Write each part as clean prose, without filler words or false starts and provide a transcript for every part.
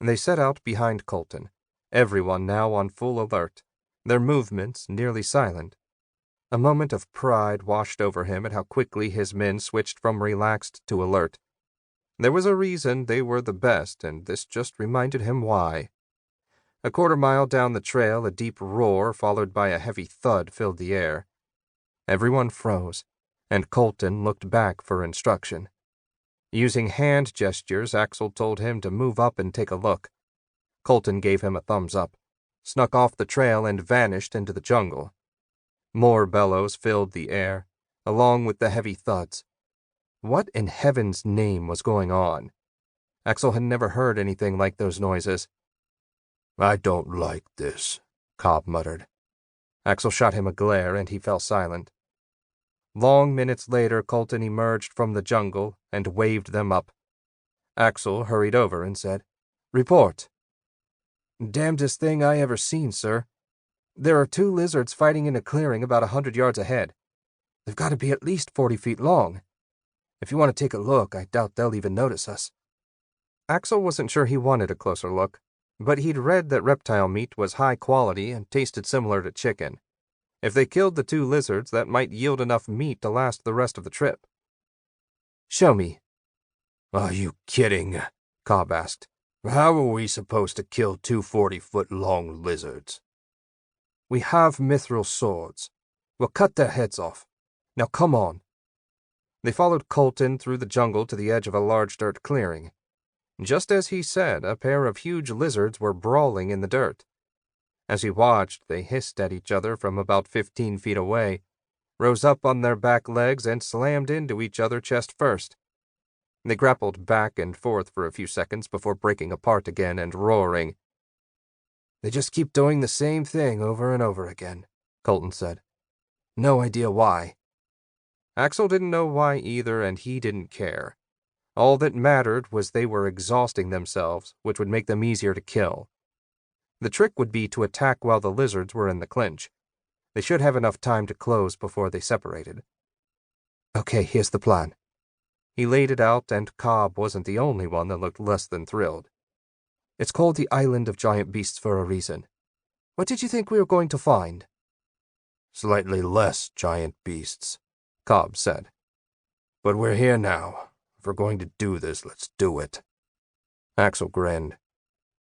They set out behind Colton, everyone now on full alert, their movements nearly silent. A moment of pride washed over him at how quickly his men switched from relaxed to alert. There was a reason they were the best, and this just reminded him why. A quarter-mile down the trail, a deep roar followed by a heavy thud filled the air. Everyone froze, and Colton looked back for instruction. Using hand gestures, Axel told him to move up and take a look. Colton gave him a thumbs up, snuck off the trail, and vanished into the jungle. More bellows filled the air, along with the heavy thuds. What in heaven's name was going on? Axel had never heard anything like those noises. "I don't like this," Cobb muttered. Axel shot him a glare, and he fell silent. Long minutes later, Colton emerged from the jungle and waved them up. Axel hurried over and said, "Report." "Damnedest thing I ever seen, sir. There are 2 lizards fighting in a clearing about 100 yards ahead. They've got to be at least 40 feet long. If you want to take a look, I doubt they'll even notice us." Axel wasn't sure he wanted a closer look, but he'd read that reptile meat was high quality and tasted similar to chicken. If they killed the 2 lizards, that might yield enough meat to last the rest of the trip. "Show me." "Are you kidding?" Cobb asked. "How are we supposed to kill 2 40-foot-long lizards?" "We have mithril swords. We'll cut their heads off. Now come on." They followed Colton through the jungle to the edge of a large dirt clearing. Just as he said, a pair of huge lizards were brawling in the dirt. As he watched, they hissed at each other from about 15 feet away, rose up on their back legs, and slammed into each other chest first. They grappled back and forth for a few seconds before breaking apart again and roaring. "They just keep doing the same thing over and over again," Colton said. "No idea why." Axel didn't know why either, and he didn't care. All that mattered was they were exhausting themselves, which would make them easier to kill. The trick would be to attack while the lizards were in the clinch. They should have enough time to close before they separated. "Okay, here's the plan." He laid it out, and Cobb wasn't the only one that looked less than thrilled. "It's called the Island of Giant Beasts for a reason. What did you think we were going to find?" "Slightly less giant beasts," Cobb said. "But we're here now. If we're going to do this, let's do it." Axel grinned.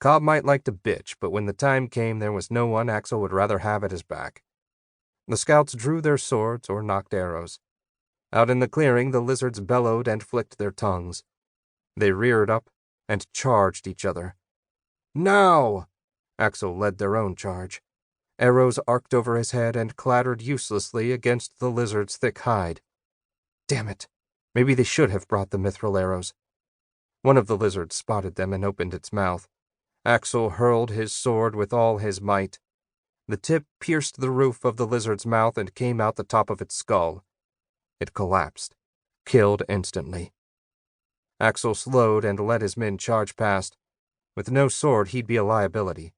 Cobb might like to bitch, but when the time came, there was no one Axel would rather have at his back. The scouts drew their swords or nocked arrows. Out in the clearing, the lizards bellowed and flicked their tongues. They reared up and charged each other. "Now!" Axel led their own charge. Arrows arced over his head and clattered uselessly against the lizard's thick hide. Damn it! Maybe they should have brought the mithril arrows. One of the lizards spotted them and opened its mouth. Axel hurled his sword with all his might. The tip pierced the roof of the lizard's mouth and came out the top of its skull. It collapsed, killed instantly. Axel slowed and let his men charge past. With no sword, he'd be a liability.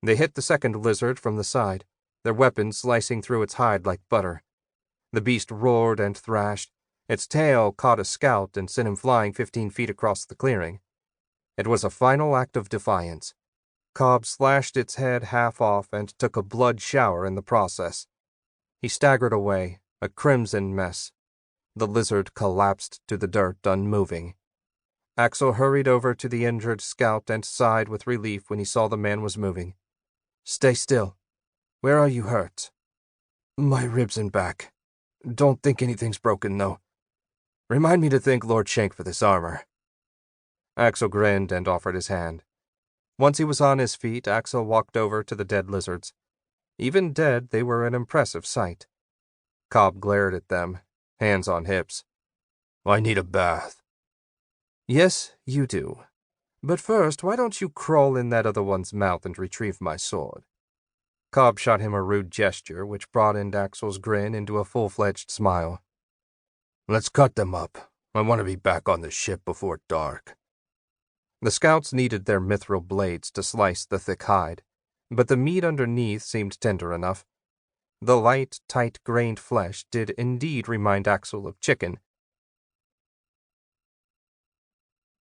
They hit the second lizard from the side, their weapons slicing through its hide like butter. The beast roared and thrashed. Its tail caught a scout and sent him flying 15 feet across the clearing. It was a final act of defiance. Cobb slashed its head half off and took a blood shower in the process. He staggered away, a crimson mess. The lizard collapsed to the dirt, unmoving. Axel hurried over to the injured scout and sighed with relief when he saw the man was moving. "Stay still. Where are you hurt?" "My ribs and back. Don't think anything's broken, though. Remind me to thank Lord Shank for this armor." Axel grinned and offered his hand. Once he was on his feet, Axel walked over to the dead lizards. Even dead, they were an impressive sight. Cobb glared at them, hands on hips. "I need a bath." "Yes, you do. But first, why don't you crawl in that other one's mouth and retrieve my sword?" Cobb shot him a rude gesture, which broadened Axel's grin into a full-fledged smile. "Let's cut them up. I want to be back on the ship before dark." The scouts needed their mithril blades to slice the thick hide, but the meat underneath seemed tender enough. The light, tight-grained flesh did indeed remind Axel of chicken,